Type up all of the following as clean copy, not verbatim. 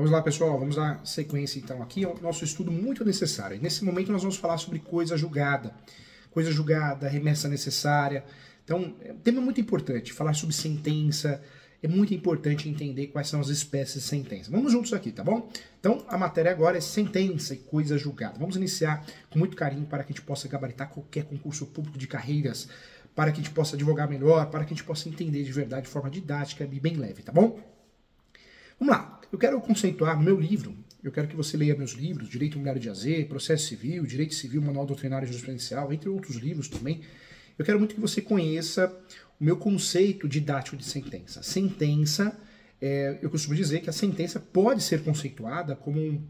Vamos lá, pessoal, vamos dar sequência então aqui ao nosso estudo muito necessário. Nesse momento nós vamos falar sobre coisa julgada, remessa necessária. Então, é um tema muito importante, falar sobre sentença, é muito importante entender quais são as espécies de sentença. Vamos juntos aqui, tá bom? Então, a matéria agora é sentença e coisa julgada. Vamos iniciar com muito carinho para que a gente possa gabaritar qualquer concurso público de carreiras, para que a gente possa advogar melhor, para que a gente possa entender de verdade de forma didática e bem leve, tá bom? Vamos lá, eu quero conceituar no meu livro, eu quero que você leia meus livros, Direito Imobiliário de AZ, Processo Civil, Direito Civil, Manual Doutrinário e Jurisprudencial, entre outros livros também. Eu quero muito que você conheça o meu conceito didático de sentença. Sentença, eu costumo dizer que a sentença pode ser conceituada como um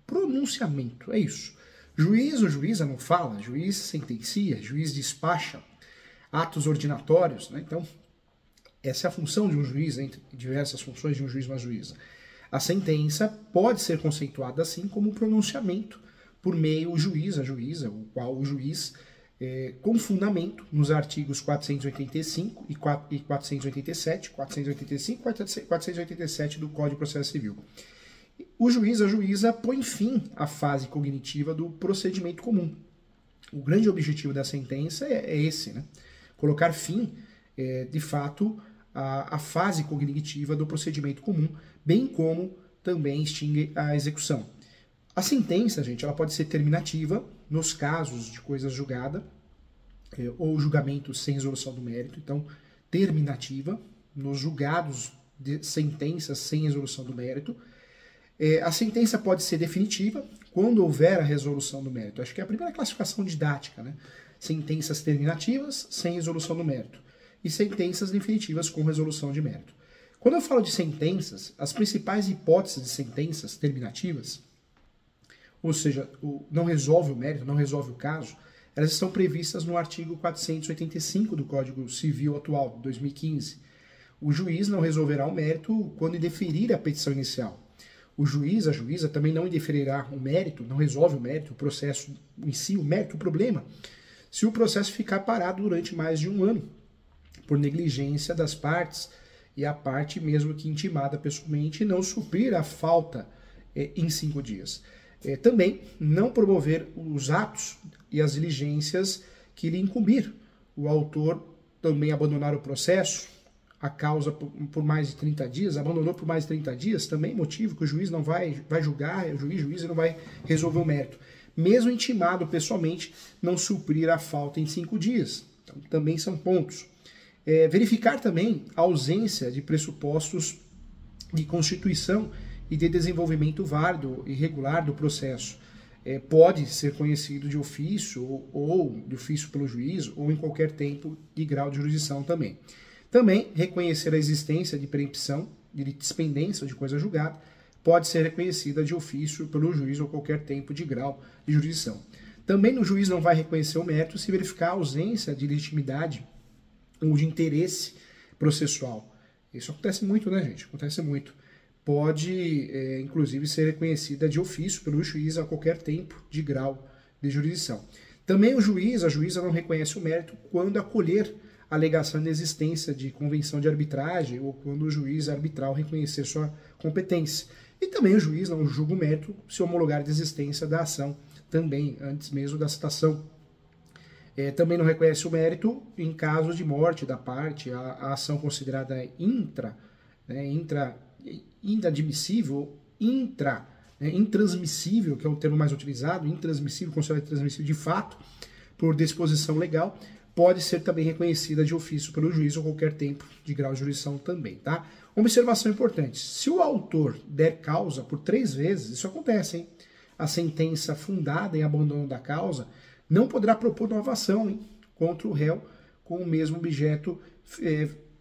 pronunciamento, é isso. Juiz ou juíza não fala, juiz sentencia, juiz despacha, atos ordinatórios, né? Então, essa é a função de um juiz, entre diversas funções de um juiz ou uma juíza. A sentença pode ser conceituada assim como um pronunciamento por meio do juiz, a juíza, o qual o juiz, com fundamento nos artigos 485 e 487, 485 e 487 do Código de Processo Civil. O juiz, a juíza, põe fim à fase cognitiva do procedimento comum. O grande objetivo da sentença é esse, né? Colocar fim, de fato, a fase cognitiva do procedimento comum, bem como também extingue a execução. A sentença, gente, ela pode ser terminativa nos casos de coisa julgada ou julgamento sem resolução do mérito. Então, terminativa nos julgados de sentenças sem resolução do mérito. A sentença pode ser definitiva quando houver a resolução do mérito. Acho que é a primeira classificação didática, né? Sentenças terminativas sem resolução do mérito e sentenças definitivas com resolução de mérito. Quando eu falo de sentenças, as principais hipóteses de sentenças terminativas, ou seja, não resolve o mérito, não resolve o caso, elas estão previstas no artigo 485 do Código Civil atual, 2015. O juiz não resolverá o mérito quando indeferir a petição inicial. O juiz, a juíza, também não indeferirá o mérito, não resolve o mérito, o processo em si, o mérito, o problema, se o processo ficar parado durante mais de um ano, por negligência das partes, e a parte, mesmo que intimada pessoalmente, não suprir a falta em 5 dias. Também não promover os atos e as diligências que lhe incumbir. O autor também abandonar o processo, a causa por mais de 30 dias, abandonou por mais de 30 dias, também motivo que o juiz não vai julgar, o juiz não vai resolver o mérito. Mesmo intimado pessoalmente, não suprir a falta em 5 dias. Então, também são pontos. Verificar também a ausência de pressupostos de constituição e de desenvolvimento válido e regular do processo. Pode ser conhecido de ofício ou de ofício pelo juiz ou em qualquer tempo e grau de jurisdição também. Também reconhecer a existência de preempção, de dispendência ou de coisa julgada, pode ser reconhecida de ofício pelo juiz ou qualquer tempo de grau de jurisdição. Também o juiz não vai reconhecer o mérito se verificar a ausência de legitimidade ou de interesse processual. Isso acontece muito, né, gente? Acontece muito. Pode, inclusive, ser reconhecida de ofício pelo juiz a qualquer tempo de grau de jurisdição. Também o juiz, a juíza não reconhece o mérito quando acolher a alegação de existência de convenção de arbitragem ou quando o juiz arbitral reconhecer sua competência. E também o juiz não julga o mérito se homologar a existência da ação também, antes mesmo da citação. Também não reconhece o mérito em caso de morte da parte, a ação considerada inadmissível, intransmissível, que é o termo mais utilizado, intransmissível, considerada intransmissível de fato, por disposição legal, pode ser também reconhecida de ofício pelo juiz ou qualquer tempo de grau de jurisdição também, tá? Uma observação importante, se o autor der causa por 3 vezes, isso acontece, hein? A sentença fundada em abandono da causa não poderá propor nova ação contra o réu com o mesmo objeto,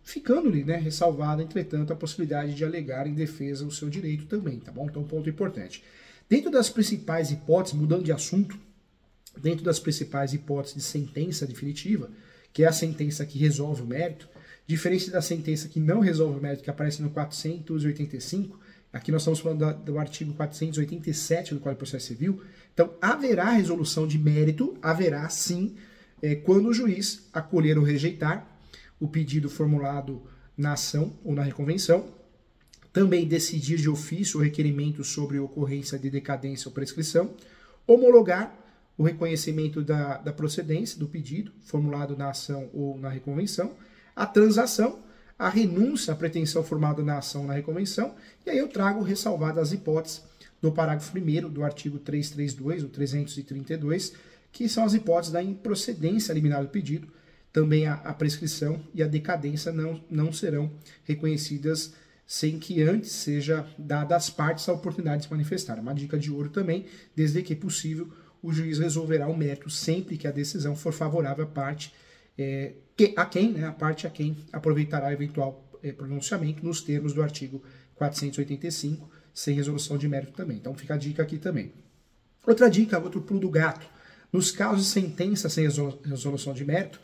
ficando-lhe ressalvada, entretanto, a possibilidade de alegar em defesa o seu direito também, tá bom? Então, ponto importante. Dentro das principais hipóteses, mudando de assunto, dentro das principais hipóteses de sentença definitiva, que é a sentença que resolve o mérito, diferente da sentença que não resolve o mérito, que aparece no 485, aqui nós estamos falando do artigo 487 do Código de Processo Civil, então haverá resolução de mérito, haverá sim, quando o juiz acolher ou rejeitar o pedido formulado na ação ou na reconvenção, também decidir de ofício o requerimento sobre ocorrência de decadência ou prescrição, homologar o reconhecimento da procedência do pedido, formulado na ação ou na reconvenção, a transação, a renúncia à pretensão formada na ação ou na reconvenção, e aí eu trago ressalvadas as hipóteses do parágrafo 1º do artigo 332, ou 332, que são as hipóteses da improcedência liminar do pedido, também a prescrição e a decadência não serão reconhecidas sem que antes seja dada às partes a oportunidade de se manifestar. Uma dica de ouro também, desde que possível, o juiz resolverá o mérito sempre que a decisão for favorável à parte a parte a quem aproveitará eventual pronunciamento nos termos do artigo 485, sem resolução de mérito também. Então fica a dica aqui também. Outra dica, outro pulo do gato. Nos casos de sentença sem resolução de mérito,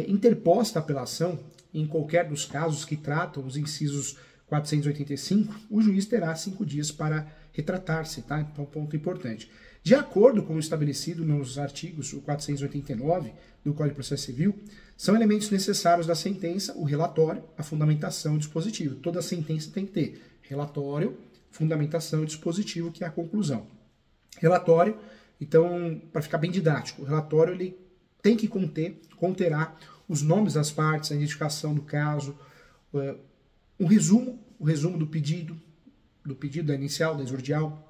interposta a apelação, em qualquer dos casos que tratam os incisos 485, o juiz terá 5 dias para retratar-se, tá? Então, ponto importante. De acordo com o estabelecido nos artigos 489 do Código de Processo Civil, são elementos necessários da sentença o relatório, a fundamentação e o dispositivo. Toda sentença tem que ter relatório, fundamentação e dispositivo, que é a conclusão. Relatório, então, para ficar bem didático, o relatório ele tem que conterá os nomes das partes, a identificação do caso, o resumo do pedido da inicial, da exordial,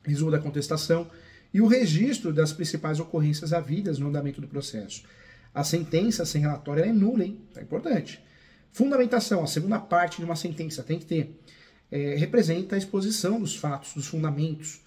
resumo da contestação e o registro das principais ocorrências havidas no andamento do processo. A sentença sem relatório é nula, hein? É importante. Fundamentação, a segunda parte de uma sentença tem que ter. Representa a exposição dos fatos, dos fundamentos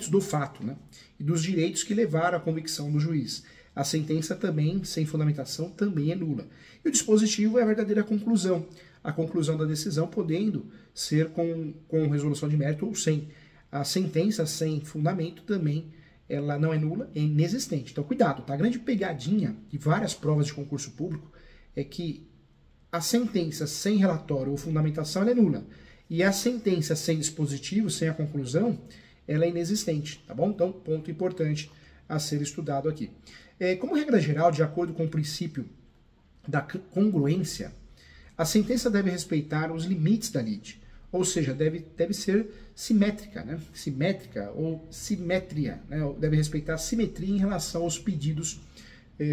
do fato, né? E dos direitos que levaram à convicção do juiz. A sentença também, sem fundamentação, também é nula. E o dispositivo é a verdadeira conclusão. A conclusão da decisão podendo ser com resolução de mérito ou sem. A sentença sem fundamento também ela não é nula, é inexistente. Então, cuidado, tá? A grande pegadinha de várias provas de concurso público é que a sentença sem relatório ou fundamentação ela é nula. E a sentença sem dispositivo, sem a conclusão, ela é inexistente, tá bom? Então, ponto importante a ser estudado aqui. Como regra geral, de acordo com o princípio da congruência, a sentença deve respeitar os limites da lide, ou seja, deve ser simétrica, né? Simétrica ou simetria, né? Deve respeitar a simetria em relação aos pedidos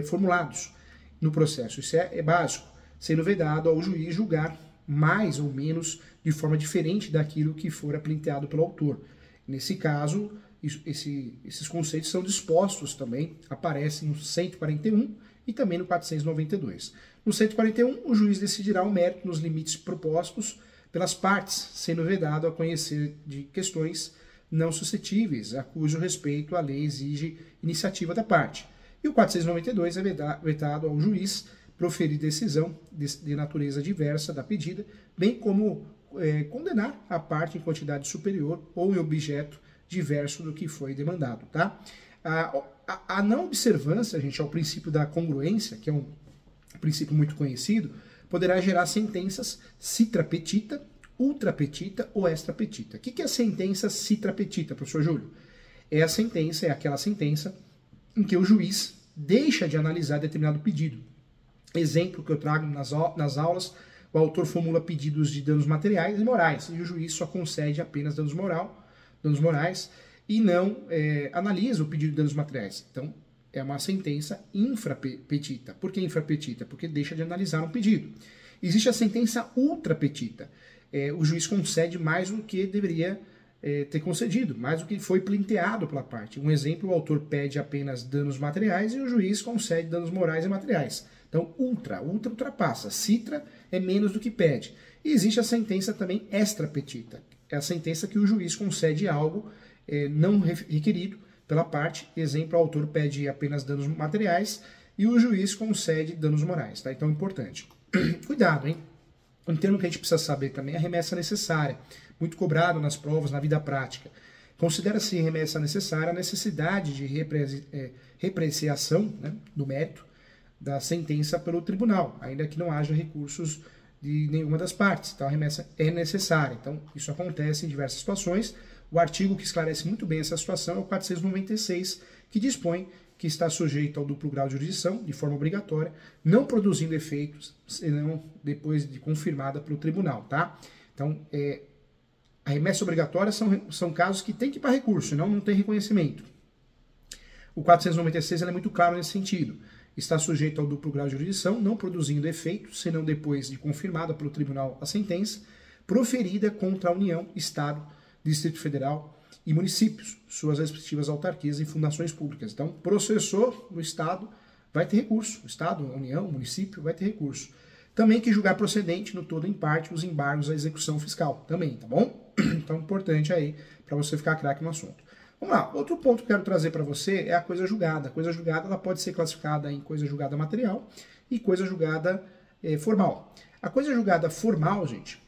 formulados no processo. Isso é básico, sendo vedado ao juiz julgar mais ou menos de forma diferente daquilo que for pleiteado pelo autor. Nesse caso, esses conceitos são dispostos também, aparecem no 141 e também no 492. No 141, o juiz decidirá o mérito nos limites propostos pelas partes, sendo vedado a conhecer de questões não suscetíveis, a cujo respeito a lei exige iniciativa da parte. E o 492 é vetado ao juiz proferir decisão de natureza diversa da pedida, bem como condenar a parte em quantidade superior ou em objeto diverso do que foi demandado, tá? A não observância, gente, ao princípio da congruência, que é um princípio muito conhecido, poderá gerar sentenças citra petita, ultra petita ou extra petita. O que é a sentença citra petita, professor Júlio? É aquela sentença em que o juiz deixa de analisar determinado pedido. Exemplo que eu trago nas aulas, o autor formula pedidos de danos materiais e morais, e o juiz só concede apenas danos morais, e não analisa o pedido de danos materiais. Então, é uma sentença infrapetita. Por que infrapetita? Porque deixa de analisar um pedido. Existe a sentença ultrapetita. O juiz concede mais do que deveria ter concedido, mais do que foi pleiteado pela parte. Um exemplo, o autor pede apenas danos materiais e o juiz concede danos morais e materiais. Então, ultra ultrapassa. Citra é menos do que pede. E existe a sentença também extrapetita. É a sentença que o juiz concede algo não requerido pela parte. Exemplo, o autor pede apenas danos materiais e o juiz concede danos morais. Tá? Então, é importante. Cuidado, hein? Um termo que a gente precisa saber também é a remessa necessária, muito cobrado nas provas, na vida prática. Considera-se remessa necessária a necessidade de repreciação, né, do mérito da sentença pelo tribunal, ainda que não haja recursos de nenhuma das partes. Então, a remessa é necessária. Então, isso acontece em diversas situações. O artigo que esclarece muito bem essa situação é o 496, que dispõe que está sujeito ao duplo grau de jurisdição, de forma obrigatória, não produzindo efeitos, senão depois de confirmada pelo tribunal, tá? Então, a remessa obrigatória são casos que tem que ir para recurso, senão não tem reconhecimento. O 496 é muito claro nesse sentido. Está sujeito ao duplo grau de jurisdição, não produzindo efeito, senão depois de confirmada pelo tribunal a sentença, proferida contra a União, Estado, Distrito Federal e municípios, suas respectivas autarquias e fundações públicas. Então, processou no Estado, vai ter recurso. O Estado, a União, o município, vai ter recurso. Também que julgar procedente, no todo ou em parte, os embargos à execução fiscal. Também, tá bom? Então, importante aí, para você ficar craque no assunto. Vamos lá, outro ponto que eu quero trazer para você é a coisa julgada. A coisa julgada ela pode ser classificada em coisa julgada material e coisa julgada formal. A coisa julgada formal, gente,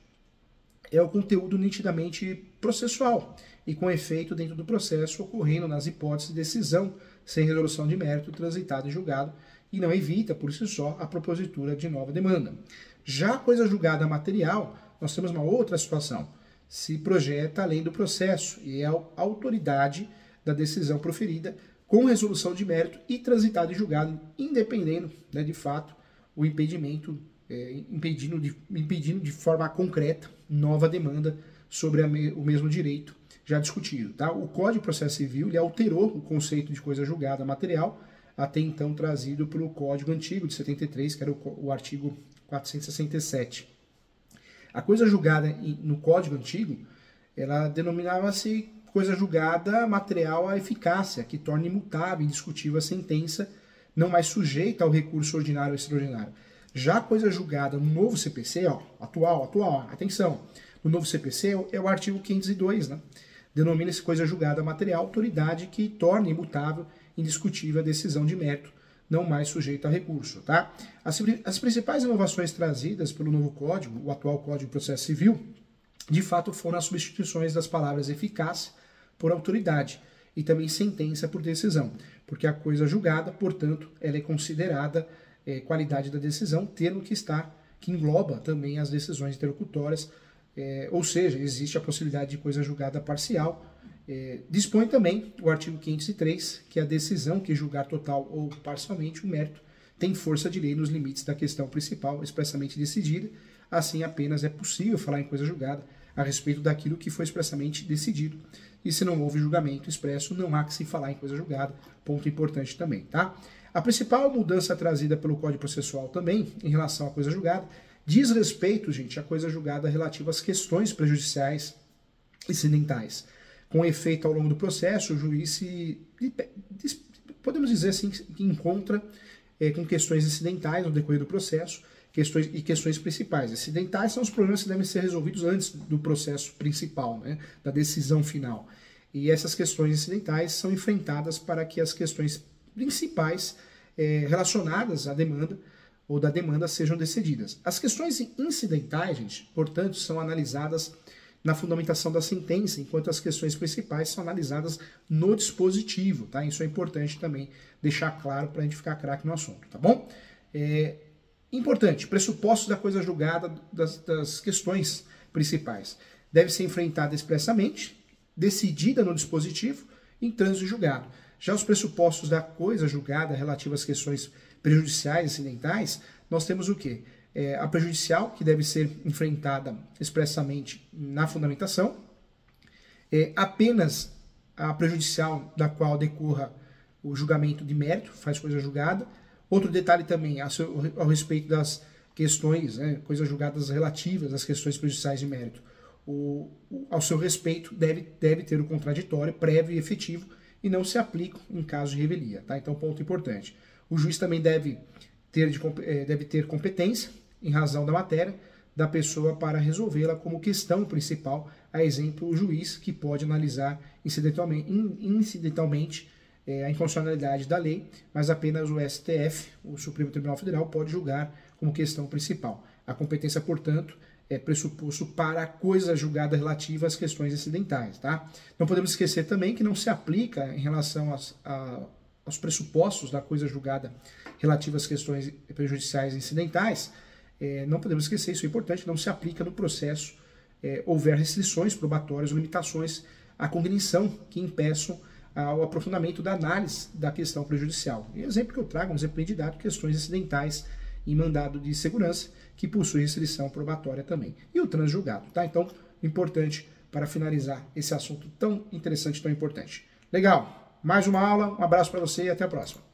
é o conteúdo nitidamente processual e com efeito dentro do processo ocorrendo nas hipóteses de decisão sem resolução de mérito transitado e julgado e não evita, por si só, a propositura de nova demanda. Já a coisa julgada material, nós temos uma outra situação. Se projeta além do processo e é a autoridade da decisão proferida com resolução de mérito e transitado e julgado, independendo, né, de fato, o impedimento, impedindo de forma concreta nova demanda sobre o mesmo direito já discutido. Tá? O Código de Processo Civil ele alterou o conceito de coisa julgada material, até então trazido pelo Código Antigo de 73, que era o artigo 467. A coisa julgada no Código Antigo, ela denominava-se coisa julgada material à eficácia, que torna imutável e indiscutível a sentença, não mais sujeita ao recurso ordinário ou extraordinário. Já a coisa julgada no novo CPC, ó, atual, atenção, no novo CPC é o artigo 502, né? Denomina-se coisa julgada material, autoridade que torna imutável e indiscutível a decisão de mérito, não mais sujeito a recurso, tá? As principais inovações trazidas pelo novo código, o atual Código de Processo Civil, de fato foram as substituições das palavras eficácia por autoridade e também sentença por decisão, porque a coisa julgada, portanto, ela é considerada qualidade da decisão, termo que engloba também as decisões interlocutórias, ou seja, existe a possibilidade de coisa julgada parcial. Dispõe também o artigo 503 que a decisão que julgar total ou parcialmente o mérito tem força de lei nos limites da questão principal expressamente decidida, assim apenas é possível falar em coisa julgada a respeito daquilo que foi expressamente decidido, e se não houve julgamento expresso, não há que se falar em coisa julgada, ponto importante também, tá? A principal mudança trazida pelo Código Processual também, em relação à coisa julgada, diz respeito, gente, à coisa julgada relativa às questões prejudiciais incidentais. Com efeito ao longo do processo, o juiz podemos dizer assim, que encontra com questões incidentais no decorrer do processo, questões principais. Incidentais são os problemas que devem ser resolvidos antes do processo principal, né, da decisão final. E essas questões incidentais são enfrentadas para que as questões principais relacionadas à demanda ou da demanda sejam decididas. As questões incidentais, gente, portanto, são analisadas na fundamentação da sentença, enquanto as questões principais são analisadas no dispositivo, tá? Isso é importante também deixar claro para a gente ficar craque no assunto, tá bom? Importante, pressupostos da coisa julgada das questões principais. Deve ser enfrentada expressamente, decidida no dispositivo, em trânsito julgado. Já os pressupostos da coisa julgada relativa às questões prejudiciais e incidentais, nós temos o quê? A prejudicial, que deve ser enfrentada expressamente na fundamentação, apenas a prejudicial da qual decorra o julgamento de mérito, faz coisa julgada. Outro detalhe também, ao respeito das questões, coisas julgadas relativas às questões prejudiciais de mérito, ao seu respeito deve ter o contraditório prévio e efetivo e não se aplica em caso de revelia, tá? Então, ponto importante. O juiz também deve ter competência, em razão da matéria, da pessoa para resolvê-la como questão principal, a exemplo, o juiz que pode analisar incidentalmente a inconstitucionalidade da lei, mas apenas o STF, o Supremo Tribunal Federal, pode julgar como questão principal. A competência, portanto, é pressuposto para a coisa julgada relativa às questões incidentais, tá? Não podemos esquecer também que não se aplica em relação aos pressupostos da coisa julgada relativa às questões prejudiciais e incidentais. Não podemos esquecer, isso é importante, não se aplica no processo houver restrições probatórias ou limitações à cognição que impeçam ao aprofundamento da análise da questão prejudicial. E o exemplo que eu trago, um exemplo bem didático, questões incidentais em mandado de segurança, que possui restrição probatória também. E o transjulgado, tá? Então, importante para finalizar esse assunto tão interessante, tão importante. Legal, mais uma aula, um abraço para você e até a próxima.